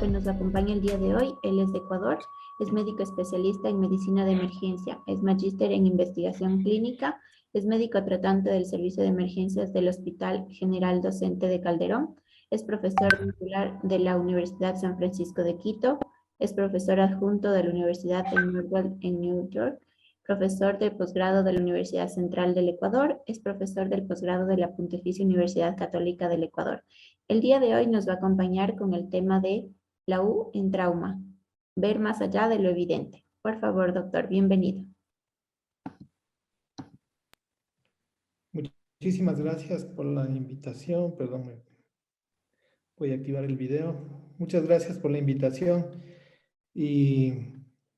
que nos acompaña el día de hoy. Él es de Ecuador, es médico especialista en medicina de emergencia, es magíster en investigación clínica, es médico tratante del Servicio de Emergencias del Hospital General Docente de Calderón, es profesor titular de la Universidad San Francisco de Quito, es profesor adjunto de la Universidad de Northwell en New York, profesor de posgrado de la Universidad Central del Ecuador, es profesor del posgrado de la Pontificia Universidad Católica del Ecuador. El día de hoy nos va a acompañar con el tema de la U en trauma, ver más allá de lo evidente. Por favor, doctor, bienvenido. Muchísimas gracias por la invitación. Perdón, voy a activar el video. Muchas gracias por la invitación y,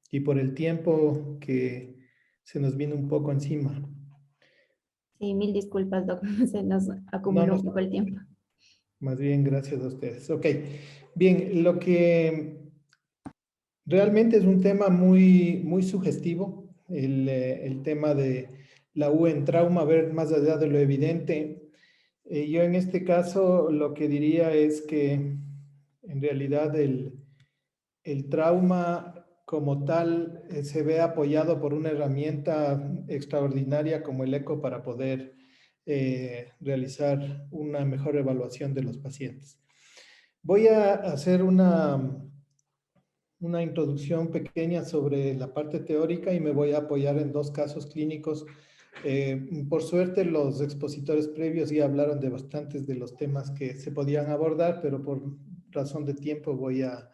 y por el tiempo que se nos vino un poco encima. Sí, mil disculpas, doctor, se nos No, acumuló no, un poco el tiempo. más bien gracias a ustedes. Ok, bien, lo que realmente es un tema muy sugestivo, el tema de la U en trauma, ver más allá de lo evidente. Yo en este caso lo que diría es que en realidad el trauma como tal se ve apoyado por una herramienta extraordinaria como el eco para poder realizar una mejor evaluación de los pacientes. Voy a hacer una introducción pequeña sobre la parte teórica y me voy a apoyar en dos casos clínicos. Por suerte, los expositores previos ya hablaron de bastantes de los temas que se podían abordar, pero por razón de tiempo voy a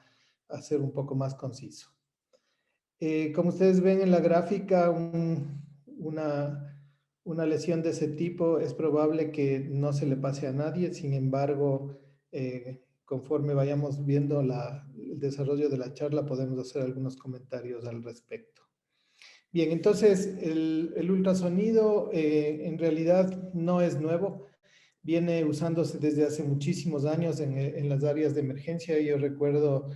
ser un poco más conciso. Como ustedes ven en la gráfica, una lesión de ese tipo es probable que no se le pase a nadie. Sin embargo, conforme vayamos viendo el desarrollo de la charla, podemos hacer algunos comentarios al respecto. Bien, entonces el ultrasonido en realidad no es nuevo. Viene usándose desde hace muchísimos años en las áreas de emergencia. Yo recuerdo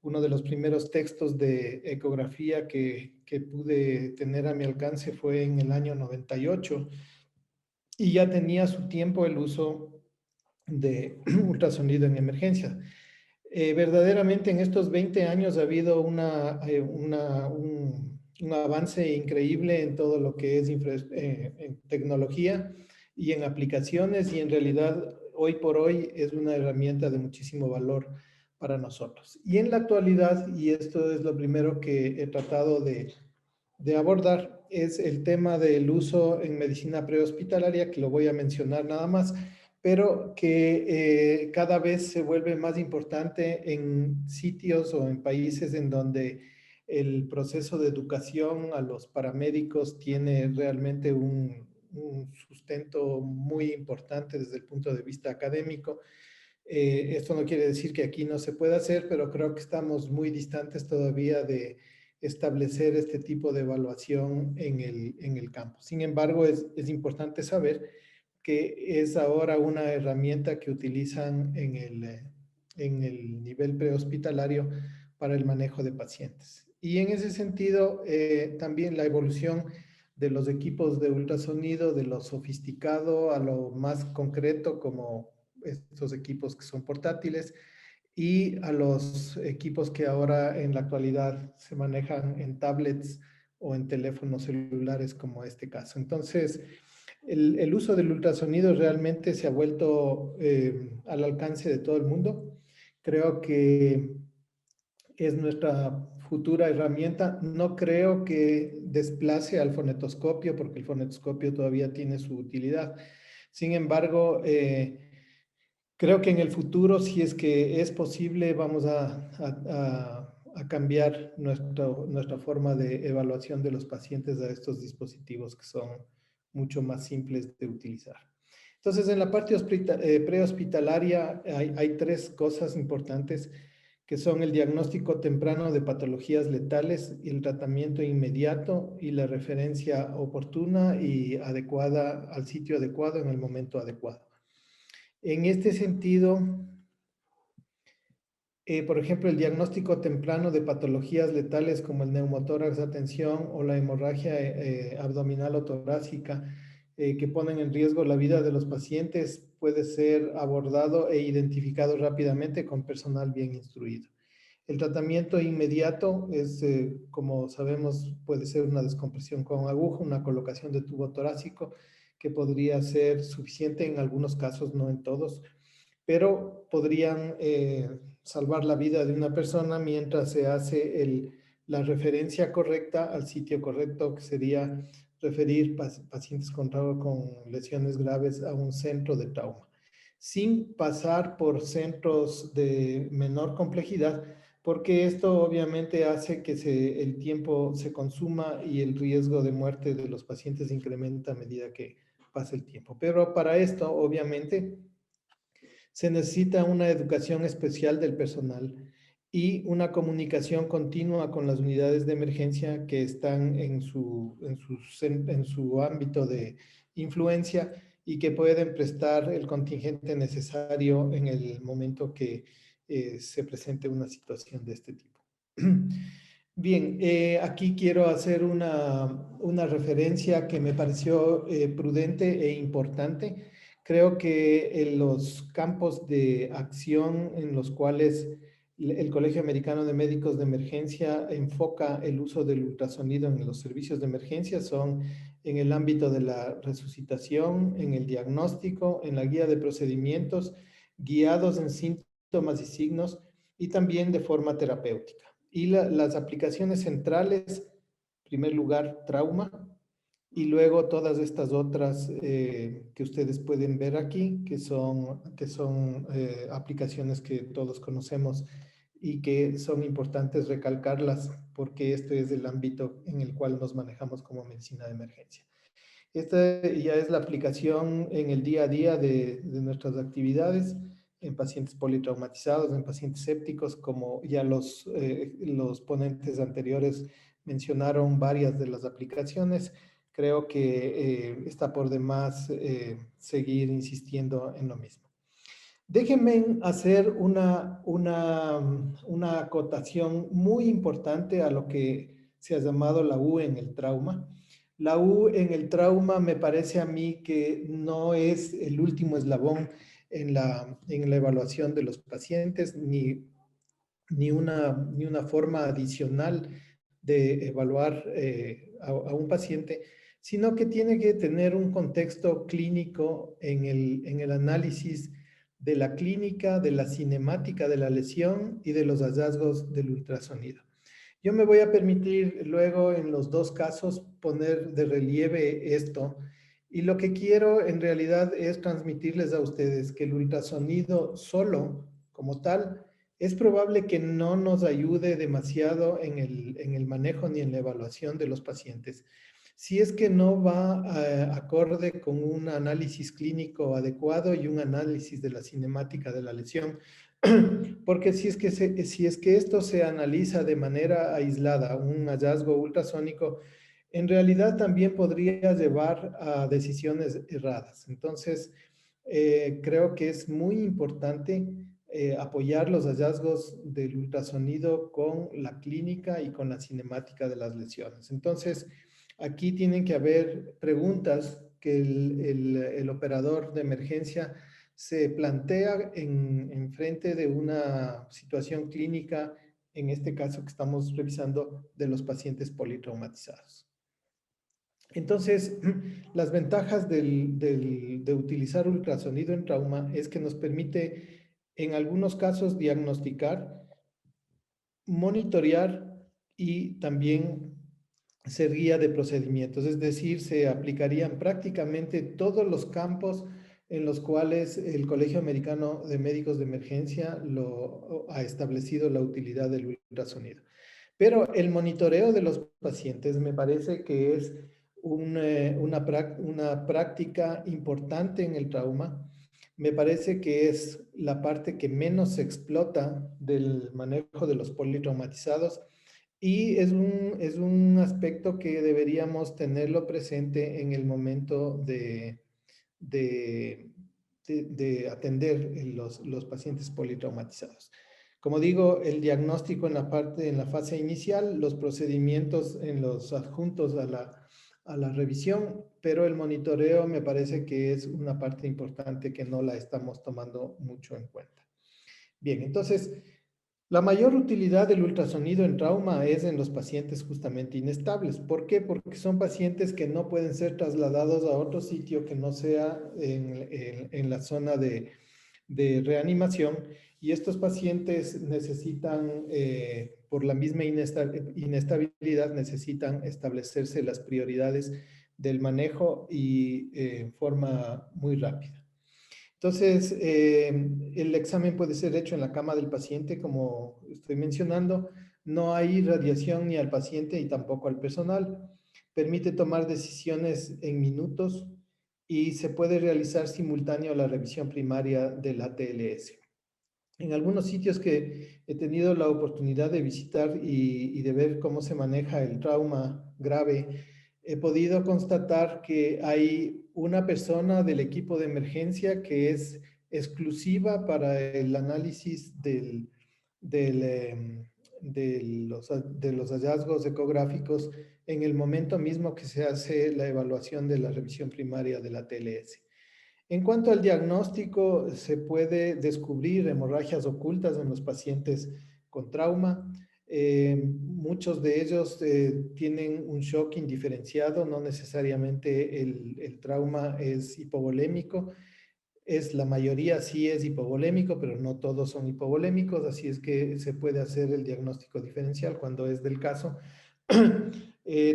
uno de los primeros textos de ecografía que pude tener a mi alcance fue en el año 98 y ya tenía su tiempo el uso de ultrasonido en emergencia. Verdaderamente en estos 20 años ha habido un avance increíble en todo lo que es en tecnología y en aplicaciones, y en realidad hoy por hoy es una herramienta de muchísimo valor para nosotros. Y en la actualidad, y esto es lo primero que he tratado de abordar, es el tema del uso en medicina prehospitalaria, que lo voy a mencionar nada más, pero que cada vez se vuelve más importante en sitios o en países en donde el proceso de educación a los paramédicos tiene realmente un sustento muy importante desde el punto de vista académico. Esto no quiere decir que aquí no se pueda hacer, pero creo que estamos muy distantes todavía de establecer este tipo de evaluación en el campo. Sin embargo, es importante saber que es ahora una herramienta que utilizan en el nivel prehospitalario para el manejo de pacientes. Y en ese sentido, también la evolución de los equipos de ultrasonido, de lo sofisticado a lo más concreto, como estos equipos que son portátiles, y a los equipos que ahora en la actualidad se manejan en tablets o en teléfonos celulares como este caso. Entonces, el uso del ultrasonido realmente se ha vuelto al alcance de todo el mundo. Creo que es nuestra futura herramienta. No creo que desplace al fonetoscopio, porque el fonetoscopio todavía tiene su utilidad. Sin embargo, creo que en el futuro, si es que es posible, vamos a cambiar nuestra forma de evaluación de los pacientes a estos dispositivos que son mucho más simples de utilizar. Entonces, en la parte prehospitalaria hay tres cosas importantes, que son el diagnóstico temprano de patologías letales, el tratamiento inmediato y la referencia oportuna y adecuada al sitio adecuado en el momento adecuado. En este sentido, por ejemplo, el diagnóstico temprano de patologías letales como el neumotórax a tensión o la hemorragia abdominal o torácica que ponen en riesgo la vida de los pacientes puede ser abordado e identificado rápidamente con personal bien instruido. El tratamiento inmediato es, como sabemos, puede ser una descompresión con aguja, una colocación de tubo torácico, que podría ser suficiente en algunos casos, no en todos, pero podrían salvar la vida de una persona mientras se hace la referencia correcta al sitio correcto, que sería referir pacientes con lesiones graves a un centro de trauma, sin pasar por centros de menor complejidad, porque esto obviamente hace que el tiempo se consuma y el riesgo de muerte de los pacientes incrementa a medida que pasa el tiempo. Pero para esto, obviamente, se necesita una educación especial del personal y una comunicación continua con las unidades de emergencia que están en su ámbito de influencia y que pueden prestar el contingente necesario en el momento que se presente una situación de este tipo. Bien, aquí quiero hacer una referencia que me pareció prudente e importante. Creo que en los campos de acción en los cuales el Colegio Americano de Médicos de Emergencia enfoca el uso del ultrasonido en los servicios de emergencia son en el ámbito de la resucitación, en el diagnóstico, en la guía de procedimientos, guiados en síntomas y signos y también de forma terapéutica. Y las aplicaciones centrales, en primer lugar, trauma, y luego todas estas otras que ustedes pueden ver aquí, que son aplicaciones que todos conocemos y que son importantes recalcarlas porque este es el ámbito en el cual nos manejamos como medicina de emergencia. Esta ya es la aplicación en el día a día de nuestras actividades en pacientes politraumatizados, en pacientes sépticos, como ya los ponentes anteriores mencionaron varias de las aplicaciones. Creo que está por demás seguir insistiendo en lo mismo. Déjenme hacer una acotación muy importante a lo que se ha llamado la U en el trauma. La U en el trauma me parece a mí que no es el último eslabón en la evaluación de los pacientes, ni una forma adicional de evaluar a un paciente, sino que tiene que tener un contexto clínico en el análisis de la clínica, de la cinemática de la lesión y de los hallazgos del ultrasonido. Yo me voy a permitir luego en los dos casos poner de relieve esto y lo que quiero en realidad es transmitirles a ustedes que el ultrasonido solo como tal es probable que no nos ayude demasiado en el manejo ni en la evaluación de los pacientes. Si es que no va acorde con un análisis clínico adecuado y un análisis de la cinemática de la lesión, porque si es que esto se analiza de manera aislada, un hallazgo ultrasónico, en realidad también podría llevar a decisiones erradas. Entonces, creo que es muy importante apoyar los hallazgos del ultrasonido con la clínica y con la cinemática de las lesiones. Entonces, aquí tienen que haber preguntas que el operador de emergencia se plantea en frente de una situación clínica, en este caso que estamos revisando, de los pacientes politraumatizados. Entonces, las ventajas de utilizar ultrasonido en trauma es que nos permite, en algunos casos, diagnosticar, monitorear y también ser guía de procedimientos. Es decir, se aplicarían prácticamente todos los campos en los cuales el Colegio Americano de Médicos de Emergencia ha establecido la utilidad del ultrasonido. Pero el monitoreo de los pacientes me parece que es una práctica importante en el trauma. Me parece que es la parte que menos se explota del manejo de los politraumatizados y es un aspecto que deberíamos tenerlo presente en el momento de, de atender los pacientes politraumatizados. Como digo, el diagnóstico en la fase inicial, los procedimientos en los adjuntos a la revisión, pero el monitoreo me parece que es una parte importante que no la estamos tomando mucho en cuenta. Bien, entonces, La mayor utilidad del ultrasonido en trauma es en los pacientes justamente inestables. ¿Por qué? Porque son pacientes que no pueden ser trasladados a otro sitio que no sea en la zona de reanimación, y estos pacientes necesitan, por la misma inestabilidad, necesitan establecerse las prioridades del manejo y en forma muy rápida. Entonces, el examen puede ser hecho en la cama del paciente, como estoy mencionando. No hay radiación ni al paciente y tampoco al personal. Permite tomar decisiones en minutos y se puede realizar simultáneo a la revisión primaria del ATLS. En algunos sitios que he tenido la oportunidad de visitar y de ver cómo se maneja el trauma grave, he podido constatar que hay una persona del equipo de emergencia que es exclusiva para el análisis de los hallazgos ecográficos en el momento mismo que se hace la evaluación de la revisión primaria de la TLS. En cuanto al diagnóstico, se puede descubrir hemorragias ocultas en los pacientes con trauma. Muchos de ellos tienen un shock indiferenciado, no necesariamente el trauma es hipovolémico. La mayoría sí es hipovolémico, pero no todos son hipovolémicos, así es que se puede hacer el diagnóstico diferencial cuando es del caso.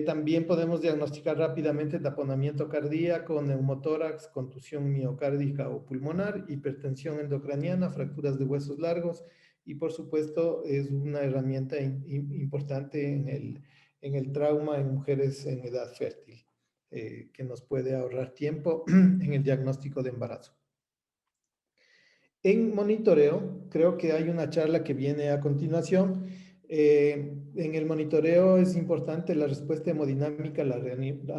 También podemos diagnosticar rápidamente taponamiento cardíaco, neumotórax, contusión miocárdica o pulmonar, hipertensión endocraniana, fracturas de huesos largos, y por supuesto es una herramienta importante en el trauma en mujeres en edad fértil, que nos puede ahorrar tiempo en el diagnóstico de embarazo. En monitoreo, creo que hay una charla que viene a continuación. En el monitoreo es importante la respuesta hemodinámica a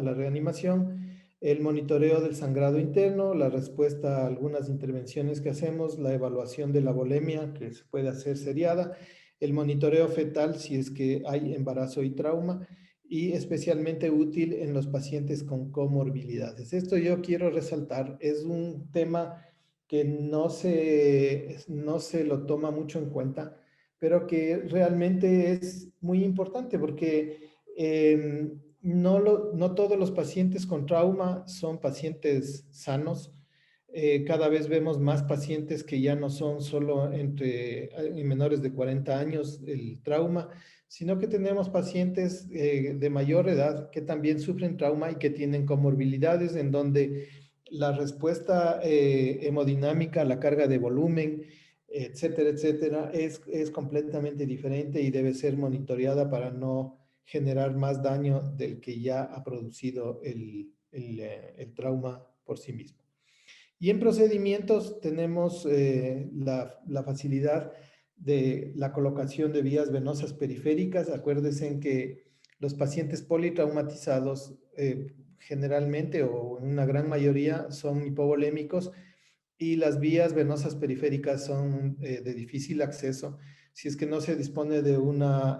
la reanimación, el monitoreo del sangrado interno, la respuesta a algunas intervenciones que hacemos, la evaluación de la volemia que se puede hacer seriada, el monitoreo fetal si es que hay embarazo y trauma, y especialmente útil en los pacientes con comorbilidades. Esto yo quiero resaltar, es un tema que no se lo toma mucho en cuenta, pero que realmente es muy importante porque no todos los pacientes con trauma son pacientes sanos. Cada vez vemos más pacientes que ya no son solo en menores de 40 años el trauma, sino que tenemos pacientes de mayor edad que también sufren trauma y que tienen comorbilidades en donde la respuesta hemodinámica, la carga de volumen, etcétera, etcétera, es completamente diferente y debe ser monitoreada para no generar más daño del que ya ha producido el trauma por sí mismo. Y en procedimientos tenemos la facilidad de la colocación de vías venosas periféricas. Acuérdense en que los pacientes politraumatizados generalmente o en una gran mayoría son hipovolémicos y las vías venosas periféricas son de difícil acceso. Si es que no se dispone de una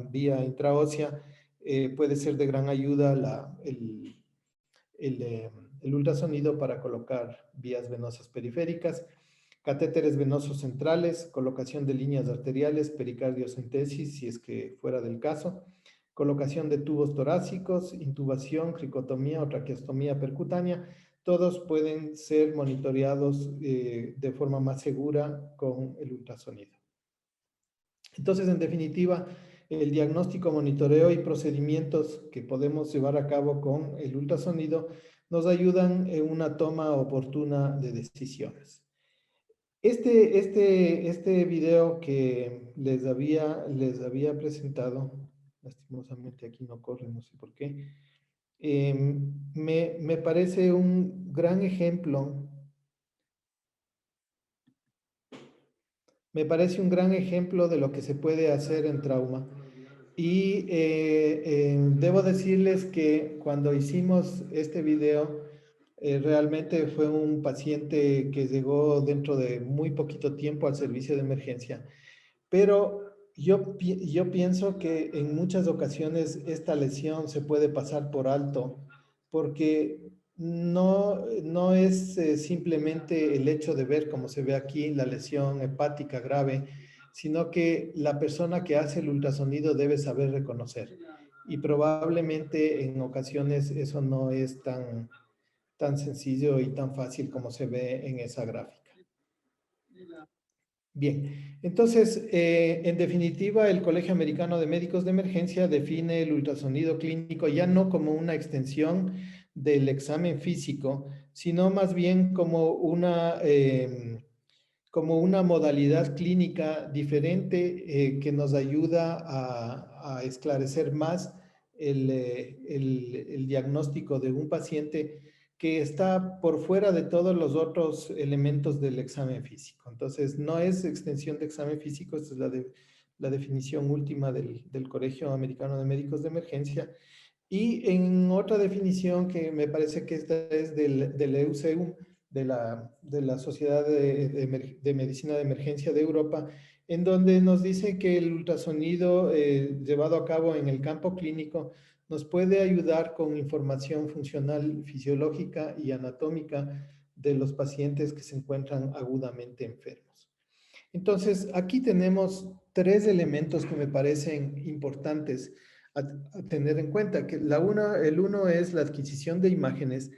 vía intraósea, puede ser de gran ayuda el ultrasonido para colocar vías venosas periféricas, catéteres venosos centrales, colocación de líneas arteriales, pericardiocentesis, si es que fuera del caso, colocación de tubos torácicos, intubación, cricotomía o traqueostomía percutánea, todos pueden ser monitoreados de forma más segura con el ultrasonido. Entonces, en definitiva, el diagnóstico, monitoreo y procedimientos que podemos llevar a cabo con el ultrasonido nos ayudan en una toma oportuna de decisiones. Este video que les había presentado, lastimosamente aquí no corre, no sé por qué, me parece un gran ejemplo. Me parece un gran ejemplo de lo que se puede hacer en trauma. Y debo decirles que cuando hicimos este video, realmente fue un paciente que llegó dentro de muy poquito tiempo al servicio de emergencia. Pero yo pienso que en muchas ocasiones esta lesión se puede pasar por alto porque no es simplemente el hecho de ver, como se ve aquí, la lesión hepática grave, sino que la persona que hace el ultrasonido debe saber reconocer. Y probablemente en ocasiones eso no es tan sencillo y tan fácil como se ve en esa gráfica. Bien, entonces, en definitiva, el Colegio Americano de Médicos de Emergencia define el ultrasonido clínico ya no como una extensión del examen físico, sino más bien como una modalidad clínica diferente que nos ayuda a esclarecer más el diagnóstico de un paciente que está por fuera de todos los otros elementos del examen físico. Entonces, no es extensión de examen físico, esta es la definición última del Colegio Americano de Médicos de Emergencia. Y en otra definición que me parece que esta es del EUCEUM, de la Sociedad de Medicina de Emergencia de Europa, en donde nos dice que el ultrasonido llevado a cabo en el campo clínico nos puede ayudar con información funcional, fisiológica y anatómica de los pacientes que se encuentran agudamente enfermos. Entonces, aquí tenemos tres elementos que me parecen importantes a tener en cuenta. Que el uno es la adquisición de imágenes,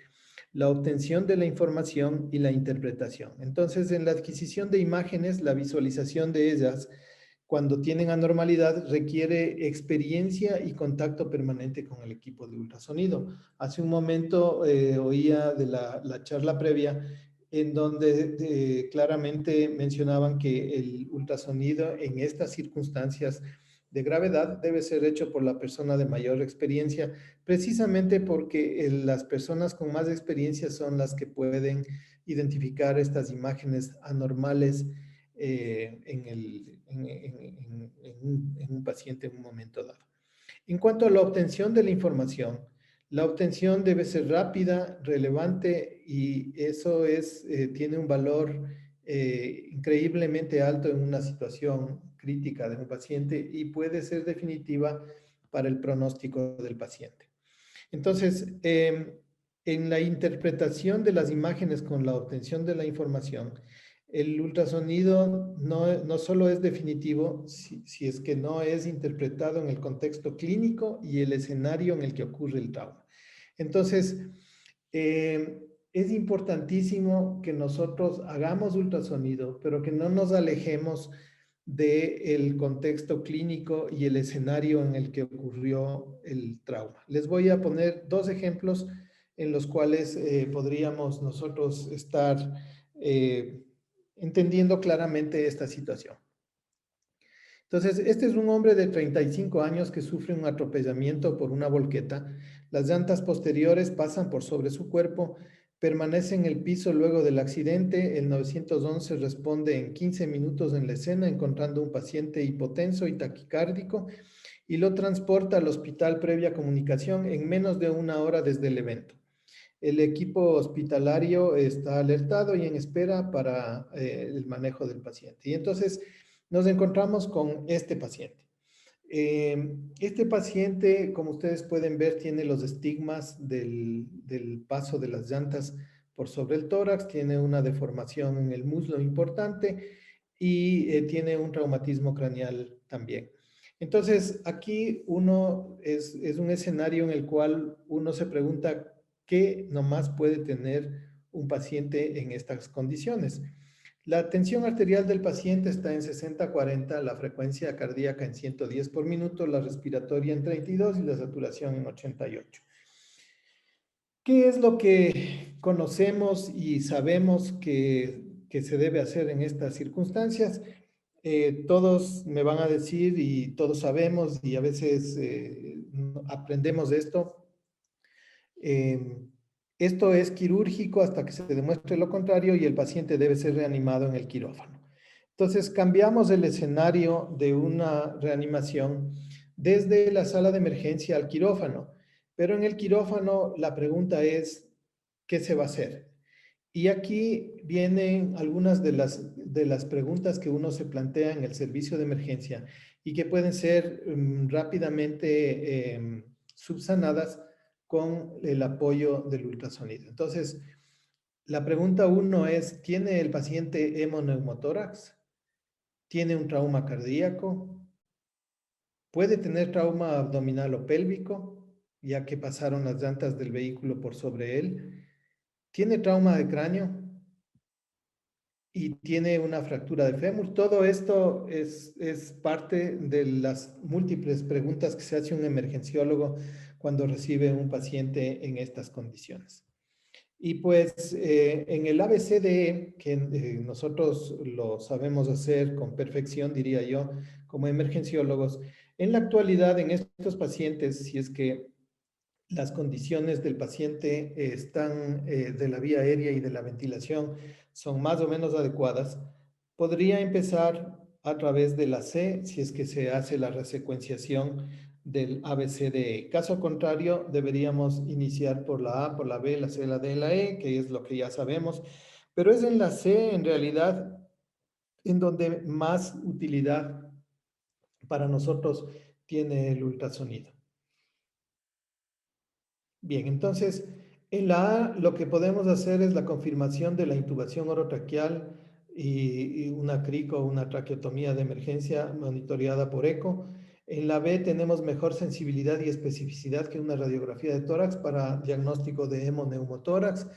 la obtención de la información y la interpretación. Entonces, en la adquisición de imágenes, la visualización de ellas, cuando tienen anormalidad, requiere experiencia y contacto permanente con el equipo de ultrasonido. Hace un momento oía de la charla previa en donde claramente mencionaban que el ultrasonido en estas circunstancias de gravedad debe ser hecho por la persona de mayor experiencia, precisamente porque las personas con más experiencia son las que pueden identificar estas imágenes anormales en un paciente en un momento dado. En cuanto a la obtención de la información, la obtención debe ser rápida, relevante y eso tiene un valor increíblemente alto en una situación crítica de un paciente y puede ser definitiva para el pronóstico del paciente. Entonces, en la interpretación de las imágenes con la obtención de la información, el ultrasonido no solo es definitivo si es que no es interpretado en el contexto clínico y el escenario en el que ocurre el trauma. Entonces, es importantísimo que nosotros hagamos ultrasonido, pero que no nos alejemos del contexto clínico y el escenario en el que ocurrió el trauma. Les voy a poner dos ejemplos en los cuales podríamos nosotros estar entendiendo claramente esta situación. Entonces, este es un hombre de 35 años que sufre un atropellamiento por una volqueta. Las llantas posteriores pasan por sobre su cuerpo, permanece en el piso luego del accidente. El 911 responde en 15 minutos en la escena, encontrando un paciente hipotenso y taquicárdico, y lo transporta al hospital previa comunicación en menos de una hora desde el evento. El equipo hospitalario está alertado y en espera para el manejo del paciente. Y entonces nos encontramos con este paciente. Este paciente, como ustedes pueden ver, tiene los estigmas del paso de las llantas por sobre el tórax, tiene una deformación en el muslo importante y tiene un traumatismo craneal también. Entonces, aquí es un escenario en el cual uno se pregunta qué nomás puede tener un paciente en estas condiciones. La tensión arterial del paciente está en 60-40, la frecuencia cardíaca en 110 por minuto, la respiratoria en 32 y la saturación en 88. ¿Qué es lo que conocemos y sabemos que se debe hacer en estas circunstancias? Todos me van a decir y todos sabemos y a veces aprendemos de esto. Esto es quirúrgico hasta que se demuestre lo contrario y el paciente debe ser reanimado en el quirófano. Entonces, cambiamos el escenario de una reanimación desde la sala de emergencia al quirófano. Pero en el quirófano la pregunta es, ¿qué se va a hacer? Y aquí vienen algunas de las preguntas que uno se plantea en el servicio de emergencia y que pueden ser rápidamente subsanadas con el apoyo del ultrasonido. Entonces, la pregunta uno es, ¿tiene el paciente hemoneumotórax? tiene un trauma cardíaco, puede tener trauma abdominal o pélvico, ya que pasaron las llantas del vehículo por sobre él, tiene trauma de cráneo y tiene una fractura de fémur. Todo esto es parte de las múltiples preguntas que se hace un emergenciólogo cuando recibe un paciente en estas condiciones. Y pues en el ABCDE, que nosotros lo sabemos hacer con perfección, diría yo, como emergenciólogos, en la actualidad en estos pacientes, si es que las condiciones del paciente están de la vía aérea y de la ventilación son más o menos adecuadas, podría empezar a través de la C si es que se hace la resecuenciación del ABCDE. Caso contrario, deberíamos iniciar por la A, por la B, la C, la D, la E, que es lo que ya sabemos, pero es en la C en realidad en donde más utilidad para nosotros tiene el ultrasonido. Bien, entonces, en la A lo que podemos hacer es la confirmación de la intubación orotraqueal y una crico o una traqueotomía de emergencia monitoreada por eco. En la B tenemos mejor sensibilidad y especificidad que una radiografía de tórax para diagnóstico de hemoneumotórax.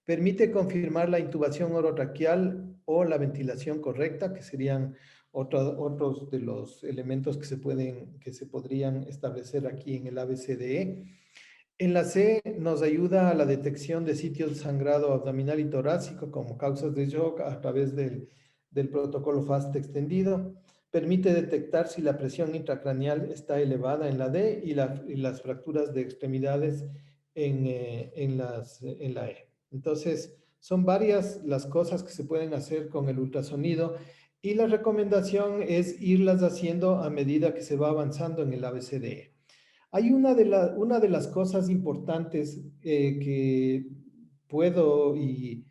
Permite confirmar la intubación orotraqueal o la ventilación correcta, que serían otros de los elementos que se podrían establecer aquí en el ABCDE. En la C nos ayuda a la detección de sitios de sangrado abdominal y torácico como causas de shock a través del protocolo FAST extendido. Permite detectar si la presión intracraneal está elevada en la D y las fracturas de extremidades en la E. Entonces, son varias las cosas que se pueden hacer con el ultrasonido y la recomendación es irlas haciendo a medida que se va avanzando en el ABCDE. Hay una de las cosas importantes que puedo y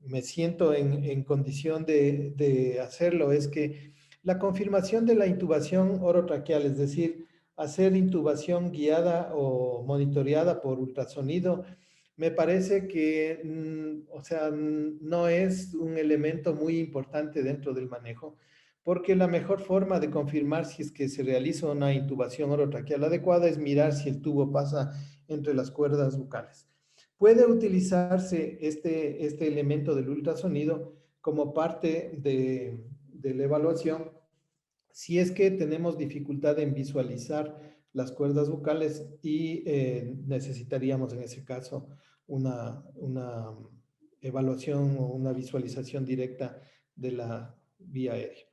me siento en condición de hacerlo, es que la confirmación de la intubación orotraqueal, es decir, hacer intubación guiada o monitoreada por ultrasonido, me parece que, o sea, no es un elemento muy importante dentro del manejo porque la mejor forma de confirmar si es que se realiza una intubación orotraqueal adecuada es mirar si el tubo pasa entre las cuerdas bucales. Puede utilizarse este elemento del ultrasonido como parte de la evaluación si es que tenemos dificultad en visualizar las cuerdas bucales y necesitaríamos en ese caso una evaluación o una visualización directa de la vía aérea.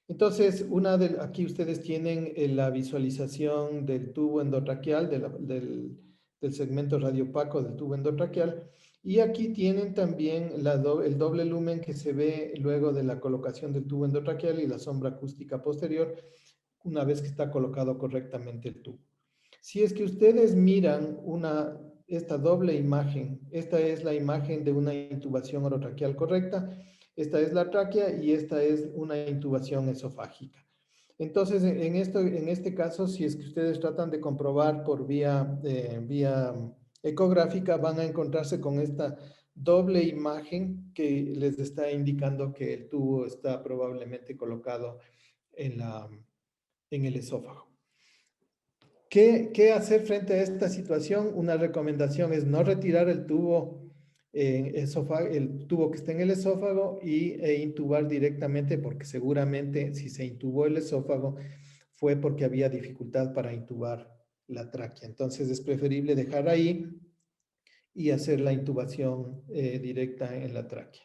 Entonces, aquí ustedes tienen la visualización del tubo endotraqueal, del segmento radiopaco del tubo endotraqueal, y aquí tienen también el doble lumen que se ve luego de la colocación del tubo endotraqueal y la sombra acústica posterior, una vez que está colocado correctamente el tubo. Si es que ustedes miran esta doble imagen, esta es la imagen de una intubación orotraqueal correcta, esta es la tráquea y esta es una intubación esofágica. Entonces, en este caso, si es que ustedes tratan de comprobar por vía ecográfica, van a encontrarse con esta doble imagen que les está indicando que el tubo está probablemente colocado en el esófago. ¿Qué hacer frente a esta situación? Una recomendación es no retirar el tubo, el tubo que está en el esófago e intubar directamente, porque seguramente si se intubó el esófago fue porque había dificultad para intubar la tráquea. Entonces es preferible dejar ahí y hacer la intubación directa en la tráquea.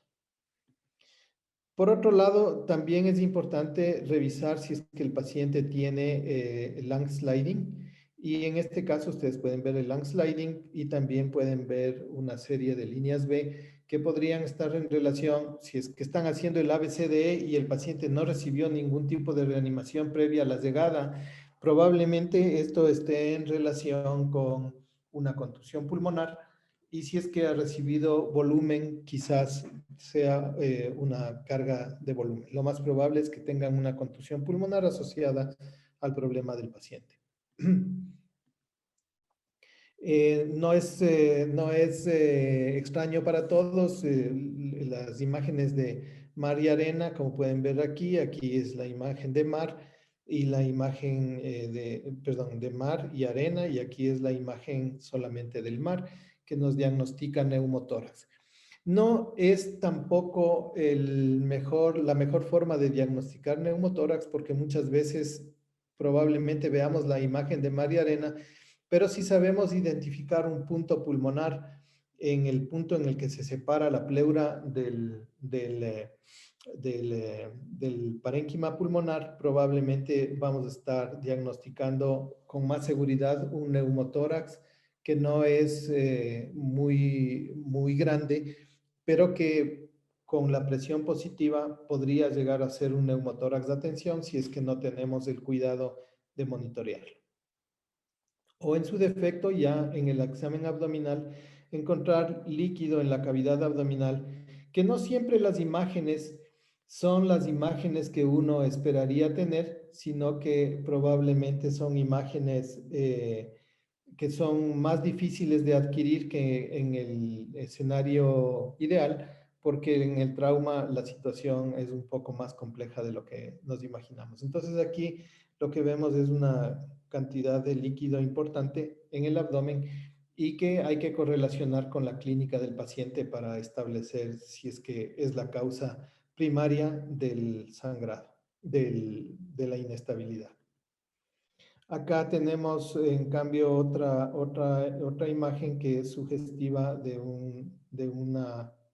Por otro lado, también es importante revisar si es que el paciente tiene lung sliding y en este caso ustedes pueden ver el lung sliding y también pueden ver una serie de líneas B que podrían estar en relación, si es que están haciendo el ABCDE y el paciente no recibió ningún tipo de reanimación previa a la llegada, probablemente esto esté en relación con una contusión pulmonar y si es que ha recibido volumen, quizás sea una carga de volumen. Lo más probable es que tengan una contusión pulmonar asociada al problema del paciente. No es extraño para todos las imágenes de mar y arena, como pueden ver aquí. Aquí es la imagen de mar y la imagen de mar y arena, y aquí es la imagen solamente del mar que nos diagnostica neumotórax. No es tampoco la mejor forma de diagnosticar neumotórax, porque muchas veces probablemente veamos la imagen de mar y arena, pero si sabemos identificar un punto pulmonar en el punto en el que se separa la pleura del parénquima pulmonar, probablemente vamos a estar diagnosticando con más seguridad un neumotórax que no es muy grande, pero que con la presión positiva podría llegar a ser un neumotórax de atención si es que no tenemos el cuidado de monitorearlo. O en su defecto, ya en el examen abdominal, encontrar líquido en la cavidad abdominal, que no siempre las imágenes son las imágenes que uno esperaría tener, sino que probablemente son imágenes que son más difíciles de adquirir que en el escenario ideal, porque en el trauma la situación es un poco más compleja de lo que nos imaginamos. Entonces aquí lo que vemos es una cantidad de líquido importante en el abdomen y que hay que correlacionar con la clínica del paciente para establecer si es que es la causa primaria del sangrado, de la inestabilidad. Acá tenemos, en cambio, otra imagen que es sugestiva de un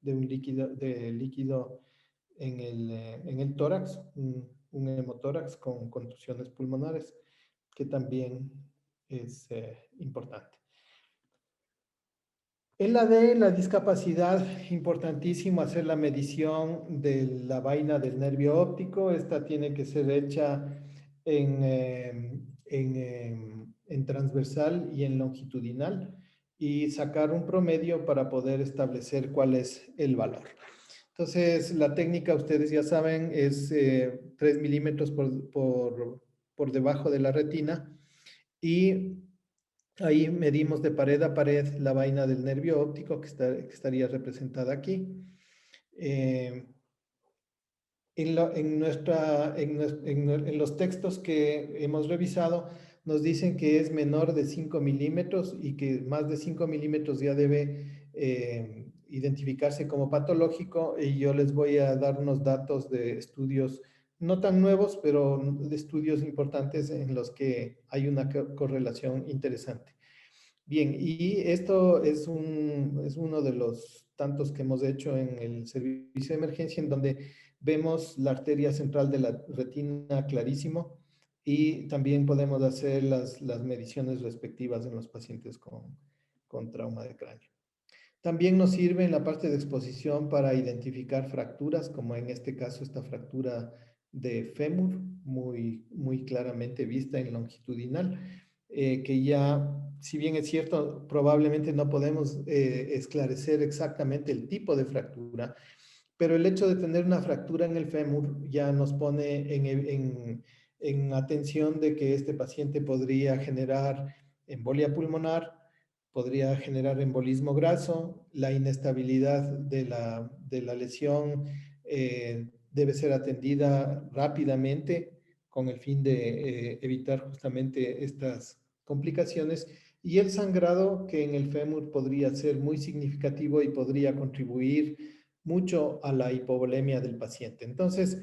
líquido en el tórax, un hemotórax con contusiones pulmonares, que también es importante. En la discapacidad, importantísimo hacer la medición de la vaina del nervio óptico. Esta tiene que ser hecha en transversal y en longitudinal, y sacar un promedio para poder establecer cuál es el valor. Entonces, la técnica, ustedes ya saben, es 3 milímetros por debajo de la retina, y ahí medimos de pared a pared la vaina del nervio óptico que estaría representada aquí. En los textos que hemos revisado, nos dicen que es menor de 5 milímetros y que más de 5 milímetros ya debe identificarse como patológico. Y yo les voy a dar unos datos de estudios no tan nuevos, pero de estudios importantes en los que hay una correlación interesante. Bien, y esto es uno de los tantos que hemos hecho en el servicio de emergencia, en donde vemos la arteria central de la retina clarísimo, y también podemos hacer las mediciones respectivas en los pacientes con trauma de cráneo. También nos sirve en la parte de exposición para identificar fracturas, como en este caso esta fractura de fémur, muy claramente vista en longitudinal, que ya, si bien es cierto, probablemente no podemos esclarecer exactamente el tipo de fractura, pero el hecho de tener una fractura en el fémur ya nos pone en atención de que este paciente podría generar embolia pulmonar, podría generar embolismo graso. La inestabilidad de la lesión debe ser atendida rápidamente con el fin de evitar justamente estas complicaciones, y el sangrado que en el fémur podría ser muy significativo y podría contribuir mucho a la hipovolemia del paciente. Entonces,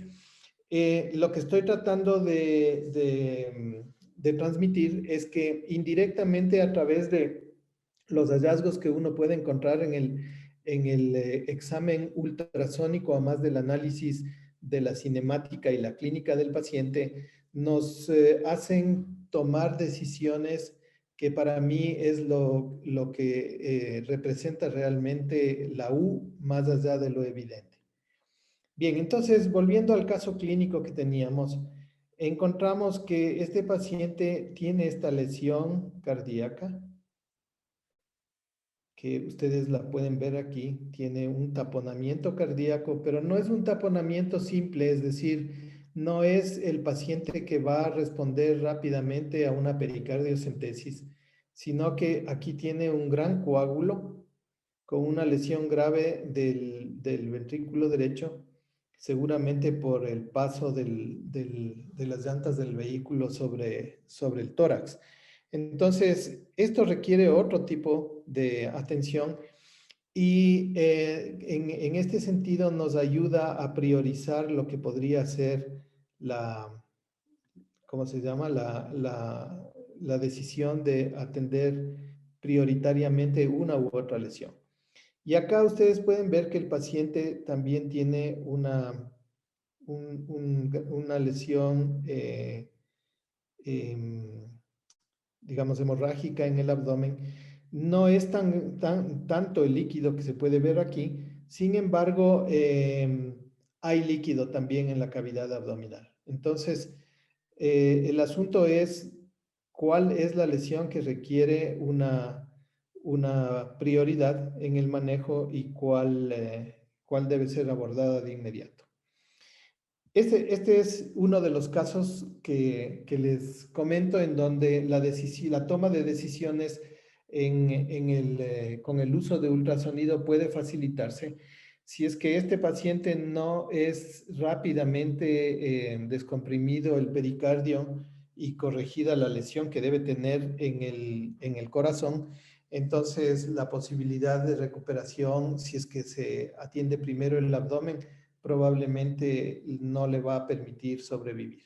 lo que estoy tratando de transmitir es que indirectamente, a través de los hallazgos que uno puede encontrar en el examen ultrasónico, a más del análisis de la cinemática y la clínica del paciente, nos hacen tomar decisiones que para mí es lo que representa realmente la U, más allá de lo evidente. Bien, entonces, volviendo al caso clínico que teníamos, encontramos que este paciente tiene esta lesión cardíaca, que ustedes la pueden ver aquí. Tiene un taponamiento cardíaco, pero no es un taponamiento simple, es decir, no es el paciente que va a responder rápidamente a una pericardiocentesis, sino que aquí tiene un gran coágulo con una lesión grave del ventrículo derecho, seguramente por el paso de las llantas del vehículo sobre el tórax. Entonces, esto requiere otro tipo de atención y en este sentido nos ayuda a priorizar lo que podría ser ¿cómo se llama? La decisión de atender prioritariamente una u otra lesión. Y acá ustedes pueden ver que el paciente también tiene una lesión, em, digamos, hemorrágica en el abdomen. No es tanto el líquido que se puede ver aquí, sin embargo, hay líquido también en la cavidad abdominal. Entonces, el asunto es cuál es la lesión que requiere una prioridad en el manejo y cuál debe ser abordada de inmediato. Este es uno de los casos que les comento en donde la toma de decisiones con el uso de ultrasonido puede facilitarse si es que este paciente no es rápidamente descomprimido el pericardio y corregida la lesión que debe tener en el corazón. Entonces, la posibilidad de recuperación, si es que se atiende primero el abdomen, probablemente no le va a permitir sobrevivir.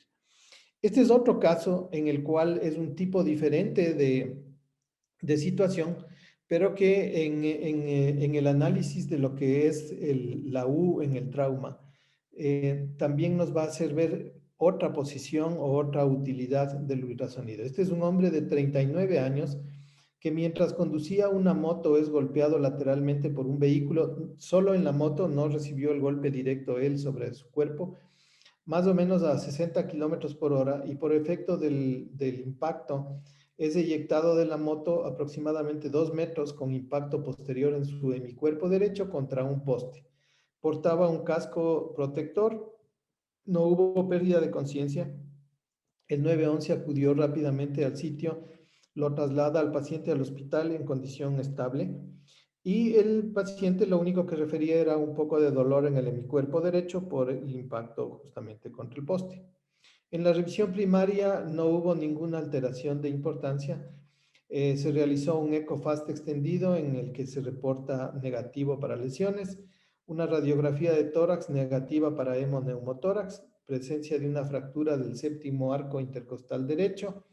Este es otro caso en el cual es un tipo diferente de situación, pero que en el análisis de lo que es la U en el trauma, también nos va a hacer ver otra posición o otra utilidad del ultrasonido. Este es un hombre de 39 años que mientras conducía una moto es golpeado lateralmente por un vehículo. Solo en la moto no recibió el golpe directo él sobre su cuerpo, más o menos a 60 kilómetros por hora, y por efecto del impacto es eyectado de la moto aproximadamente 2 metros con impacto posterior en su hemicuerpo derecho contra un poste. Portaba un casco protector, no hubo pérdida de conciencia. El 911 acudió rápidamente al sitio, lo traslada al paciente al hospital en condición estable y el paciente lo único que refería era un poco de dolor en el hemicuerpo derecho por el impacto justamente contra el poste. En la revisión primaria no hubo ninguna alteración de importancia. Se realizó un ecofast extendido en el que se reporta negativo para lesiones, una radiografía de tórax negativa para hemoneumotórax, presencia de una fractura del séptimo arco intercostal derecho,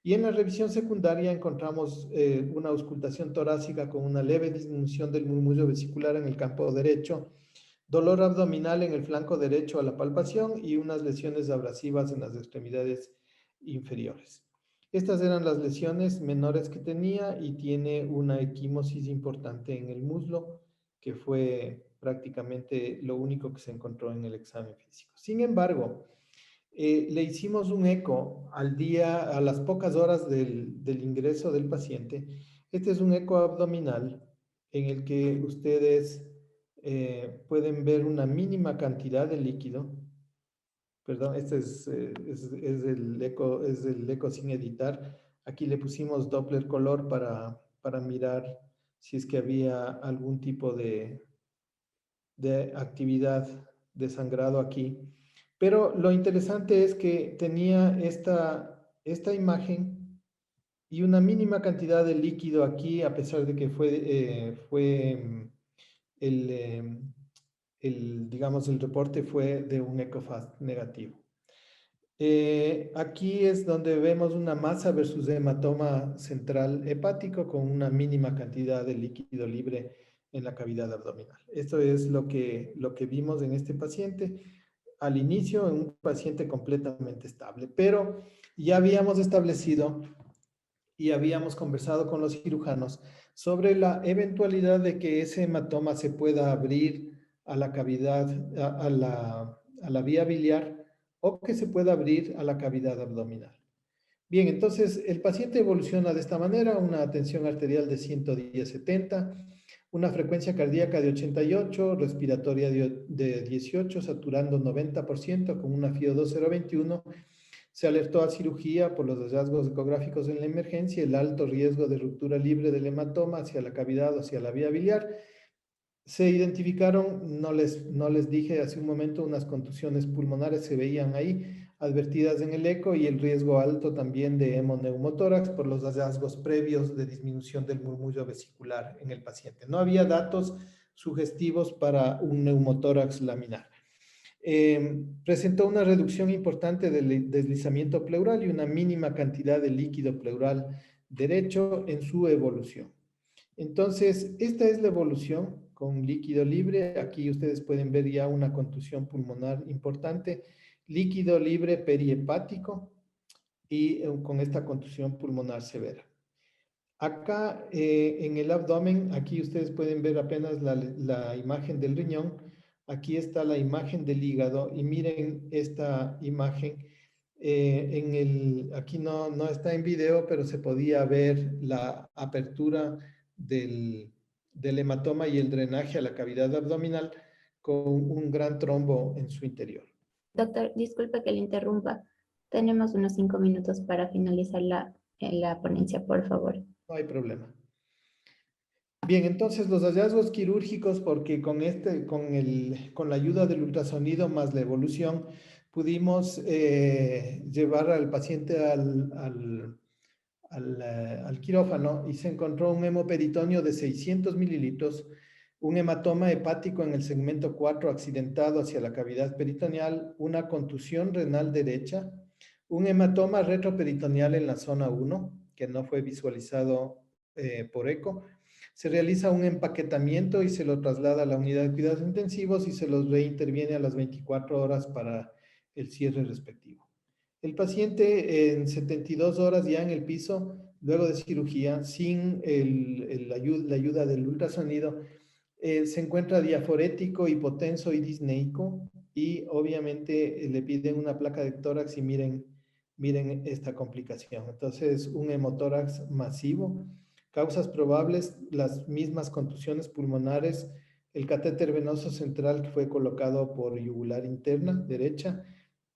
y en la revisión secundaria encontramos una auscultación torácica con una leve disminución del murmullo vesicular en el campo derecho, dolor abdominal en el flanco derecho a la palpación y unas lesiones abrasivas en las extremidades inferiores. Estas eran las lesiones menores que tenía y tiene una equimosis importante en el muslo, que fue prácticamente lo único que se encontró en el examen físico. Sin embargo, le hicimos un eco al día, a las pocas horas del ingreso del paciente. Este es un eco abdominal en el que ustedes pueden ver una mínima cantidad de líquido. Perdón, este es es el eco sin editar. Aquí le pusimos Doppler color para mirar si es que había algún tipo de actividad de sangrado aquí. Pero lo interesante es que tenía esta imagen y una mínima cantidad de líquido aquí, a pesar de que fue el, digamos, el reporte fue de un ecofast negativo. Aquí es donde vemos una masa versus hematoma central hepático con una mínima cantidad de líquido libre en la cavidad abdominal. Esto es lo que vimos en este paciente al inicio, en un paciente completamente estable, pero ya habíamos establecido y habíamos conversado con los cirujanos sobre la eventualidad de que ese hematoma se pueda abrir a la cavidad, a la vía biliar, o que se pueda abrir a la cavidad abdominal. Bien, entonces el paciente evoluciona de esta manera: una tensión arterial de 110/70, una frecuencia cardíaca de 88, respiratoria de 18, saturando 90% con una FIO 2,021. Se alertó a cirugía por los hallazgos ecográficos en la emergencia, el alto riesgo de ruptura libre del hematoma hacia la cavidad o hacia la vía biliar, Se identificaron, no les dije hace un momento, unas contusiones pulmonares se veían ahí, advertidas en el eco, y el riesgo alto también de hemoneumotórax por los hallazgos previos de disminución del murmullo vesicular en el paciente. No había datos sugestivos para un neumotórax laminar. Presentó una reducción importante del deslizamiento pleural y una mínima cantidad de líquido pleural derecho en su evolución. Entonces, esta es la evolución con líquido libre. Aquí ustedes pueden ver ya una contusión pulmonar importante, líquido libre perihepático y con esta contusión pulmonar severa. Acá en el abdomen, aquí ustedes pueden ver apenas la imagen del riñón. Aquí está la imagen del hígado y miren esta imagen. Aquí no está en video, pero se podía ver la apertura del hematoma y el drenaje a la cavidad abdominal con un gran trombo en su interior. Doctor, disculpe que le interrumpa. Tenemos unos 5 minutos para finalizar la ponencia, por favor. No hay problema. Bien, entonces los hallazgos quirúrgicos, porque con la ayuda del ultrasonido más la evolución, pudimos llevar al paciente al quirófano y se encontró un hemoperitoneo de 600 mililitros, un hematoma hepático en el segmento 4 accidentado hacia la cavidad peritoneal, una contusión renal derecha, un hematoma retroperitoneal en la zona 1, que no fue visualizado por eco. Se realiza un empaquetamiento y se lo traslada a la unidad de cuidados intensivos y se los reinterviene a las 24 horas para el cierre respectivo. El paciente en 72 horas ya en el piso, luego de cirugía, sin la ayuda del ultrasonido, se encuentra diaforético, hipotenso y disneico, y obviamente le piden una placa de tórax y miren esta complicación. Entonces, un hemotórax masivo, causas probables, las mismas contusiones pulmonares, el catéter venoso central que fue colocado por yugular interna derecha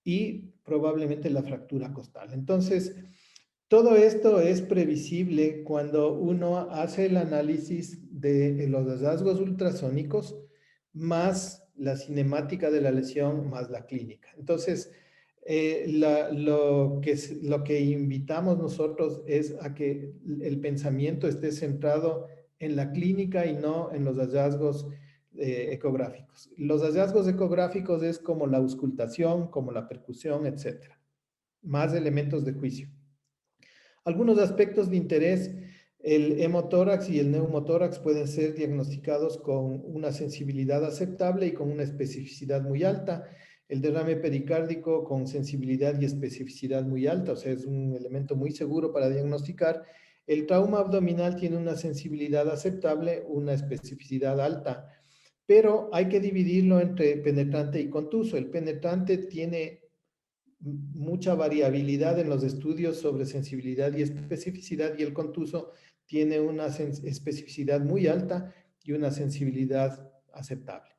y probablemente la fractura costal. Entonces, todo esto es previsible cuando uno hace el análisis de los hallazgos ultrasónicos más la cinemática de la lesión más la clínica. Entonces, lo que invitamos nosotros es a que el pensamiento esté centrado en la clínica y no en los hallazgos ecográficos. Los hallazgos ecográficos es como la auscultación, como la percusión, etcétera. Más elementos de juicio. Algunos aspectos de interés: el hemotórax y el neumotórax pueden ser diagnosticados con una sensibilidad aceptable y con una especificidad muy alta. El derrame pericárdico con sensibilidad y especificidad muy alta, o sea, es un elemento muy seguro para diagnosticar. El trauma abdominal tiene una sensibilidad aceptable, una especificidad alta, pero hay que dividirlo entre penetrante y contuso. El penetrante tiene mucha variabilidad en los estudios sobre sensibilidad y especificidad, y el contuso tiene una especificidad muy alta y una sensibilidad aceptable.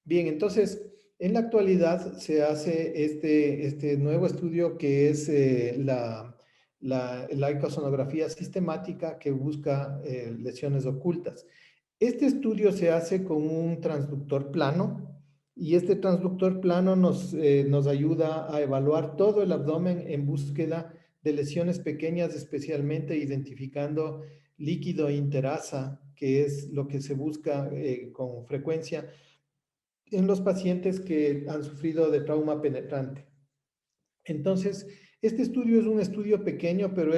Bien, entonces, en la actualidad se hace este nuevo estudio que es la ecosonografía sistemática, que busca lesiones ocultas. Este estudio se hace con un transductor plano, y este transductor plano nos ayuda a evaluar todo el abdomen en búsqueda de lesiones pequeñas, especialmente identificando líquido interasa, que es lo que se busca con frecuencia en los pacientes que han sufrido de trauma penetrante. Entonces, este estudio es un estudio pequeño, pero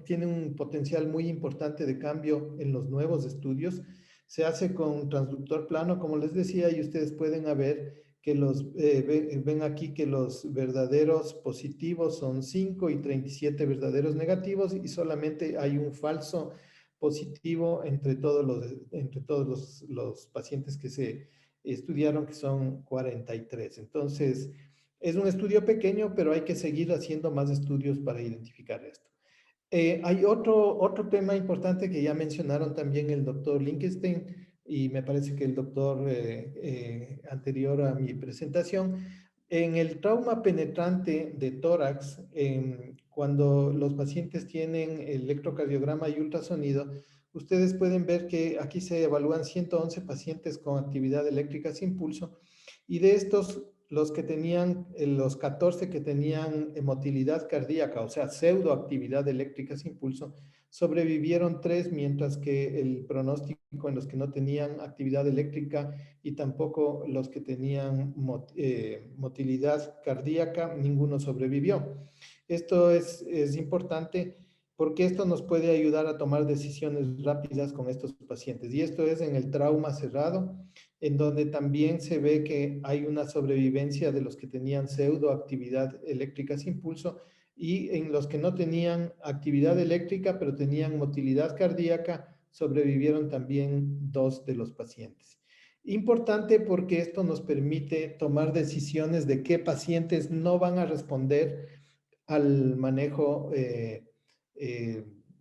tiene un potencial muy importante de cambio en los nuevos estudios. Se hace con transductor plano, como les decía, y ustedes pueden ver que ven aquí que los verdaderos positivos son 5 y 37 verdaderos negativos, y solamente hay un falso positivo entre todos los pacientes que se estudiaron, que son 43. Entonces, es un estudio pequeño, pero hay que seguir haciendo más estudios para identificar esto. Hay otro tema importante que ya mencionaron también el doctor Lichtenstein, y me parece que el doctor anterior a mi presentación. En el trauma penetrante de tórax, cuando los pacientes tienen electrocardiograma y ultrasonido, ustedes pueden ver que aquí se evalúan 111 pacientes con actividad eléctrica sin pulso y de estos, los que tenían, los 14 que tenían motilidad cardíaca, o sea, pseudoactividad eléctrica sin pulso, sobrevivieron 3, mientras que el pronóstico en los que no tenían actividad eléctrica y tampoco los que tenían motilidad cardíaca, ninguno sobrevivió. Esto es importante porque esto nos puede ayudar a tomar decisiones rápidas con estos pacientes. Y esto es en el trauma cerrado, en donde también se ve que hay una sobrevivencia de los que tenían pseudoactividad eléctrica sin pulso y en los que no tenían actividad eléctrica, pero tenían motilidad cardíaca, sobrevivieron también 2 de los pacientes. Importante porque esto nos permite tomar decisiones de qué pacientes no van a responder al manejo, eh,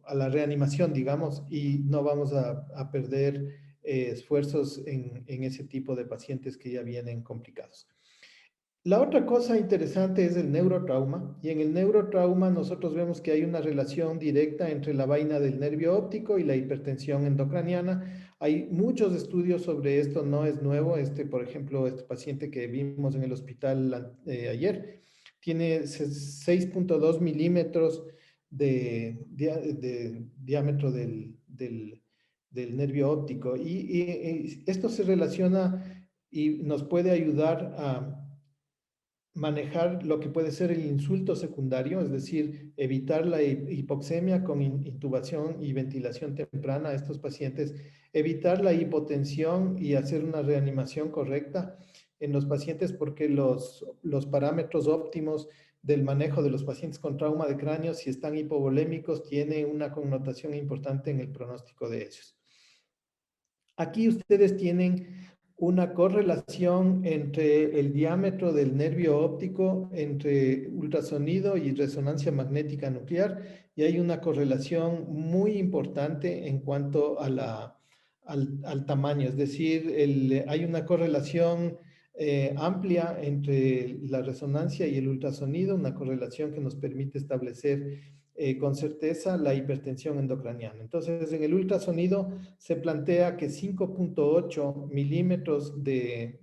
a la reanimación, digamos, y no vamos a perder esfuerzos en ese tipo de pacientes que ya vienen complicados. La otra cosa interesante es el neurotrauma, y en el neurotrauma nosotros vemos que hay una relación directa entre la vaina del nervio óptico y la hipertensión endocraniana. Hay muchos estudios sobre esto, no es nuevo. Por ejemplo, este paciente que vimos en el hospital ayer, tiene 6.2 milímetros de diámetro del nervio óptico, y esto se relaciona y nos puede ayudar a manejar lo que puede ser el insulto secundario, es decir, evitar la hipoxemia con intubación y ventilación temprana a estos pacientes, evitar la hipotensión y hacer una reanimación correcta en los pacientes, porque los parámetros óptimos del manejo de los pacientes con trauma de cráneo, si están hipovolémicos, tiene una connotación importante en el pronóstico de ellos. Aquí ustedes tienen una correlación entre el diámetro del nervio óptico, entre ultrasonido y resonancia magnética nuclear, y hay una correlación muy importante en cuanto a al tamaño, es decir, hay una correlación amplia entre la resonancia y el ultrasonido, una correlación que nos permite establecer con certeza la hipertensión endocraniana. Entonces, en el ultrasonido se plantea que 5.8 milímetros de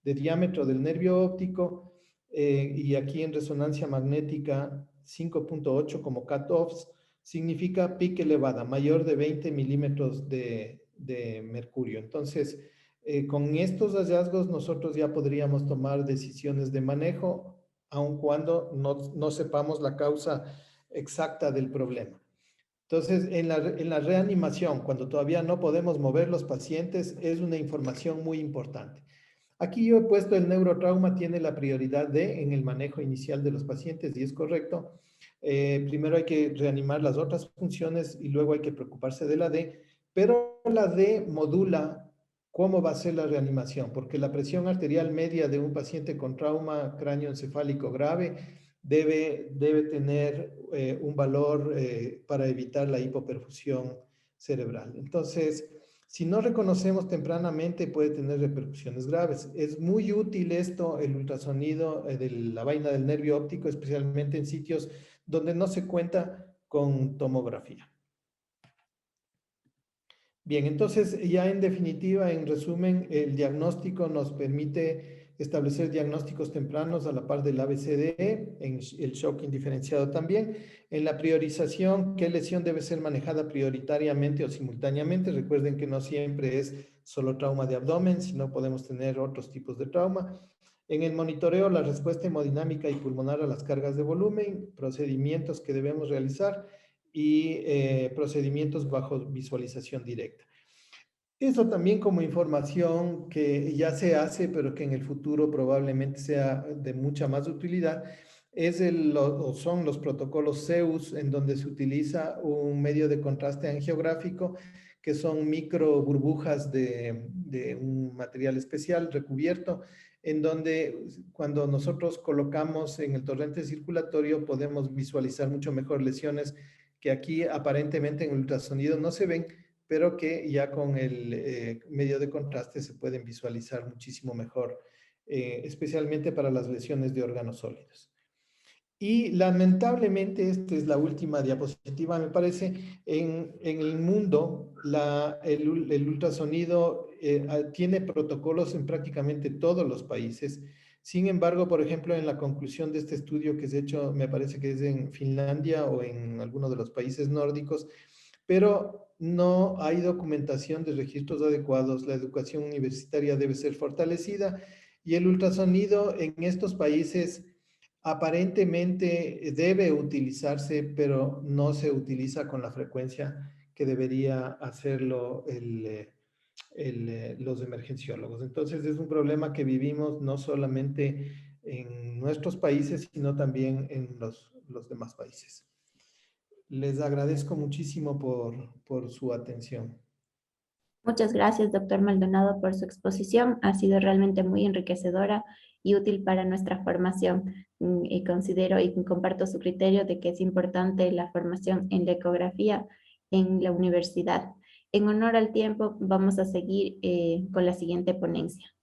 diámetro del nervio óptico, y aquí en resonancia magnética 5.8 como cutoffs, significa peak elevada, mayor de 20 milímetros de mercurio. Entonces, con estos hallazgos nosotros ya podríamos tomar decisiones de manejo, aun cuando no sepamos la causa exacta del problema. Entonces, en la reanimación, cuando todavía no podemos mover los pacientes, es una información muy importante. Aquí yo he puesto el neurotrauma tiene la prioridad D en el manejo inicial de los pacientes, y es correcto. Primero hay que reanimar las otras funciones y luego hay que preocuparse de la D, pero la D modula cómo va a ser la reanimación, porque la presión arterial media de un paciente con trauma cráneoencefálico grave debe tener un valor para evitar la hipoperfusión cerebral. Entonces, si no reconocemos tempranamente, puede tener repercusiones graves. Es muy útil esto, el ultrasonido de la vaina del nervio óptico, especialmente en sitios donde no se cuenta con tomografía. Bien, entonces ya en definitiva, en resumen, el diagnóstico nos permite establecer diagnósticos tempranos a la par del ABCDE, en el shock indiferenciado también. En la priorización, ¿qué lesión debe ser manejada prioritariamente o simultáneamente? Recuerden que no siempre es solo trauma de abdomen, sino podemos tener otros tipos de trauma. En el monitoreo, la respuesta hemodinámica y pulmonar a las cargas de volumen, procedimientos que debemos realizar y procedimientos bajo visualización directa. Eso también como información que ya se hace, pero que en el futuro probablemente sea de mucha más utilidad, son los protocolos ZEUS, en donde se utiliza un medio de contraste angiográfico, que son micro burbujas de un material especial recubierto, en donde cuando nosotros colocamos en el torrente circulatorio podemos visualizar mucho mejor lesiones que aquí aparentemente en el ultrasonido no se ven, pero que ya con el medio de contraste se pueden visualizar muchísimo mejor, especialmente para las lesiones de órganos sólidos. Y lamentablemente, esta es la última diapositiva, me parece, en el mundo el ultrasonido tiene protocolos en prácticamente todos los países. Sin embargo, por ejemplo, en la conclusión de este estudio que se ha hecho, me parece que es en Finlandia o en alguno de los países nórdicos, pero no hay documentación de registros adecuados. La educación universitaria debe ser fortalecida y el ultrasonido en estos países aparentemente debe utilizarse, pero no se utiliza con la frecuencia que debería hacerlo los emergenciólogos. Entonces es un problema que vivimos no solamente en nuestros países, sino también en los demás países. Les agradezco muchísimo por su atención. Muchas gracias, doctor Maldonado, por su exposición. Ha sido realmente muy enriquecedora y útil para nuestra formación. Y considero y comparto su criterio de que es importante la formación en la ecografía en la universidad. En honor al tiempo, vamos a seguir con la siguiente ponencia.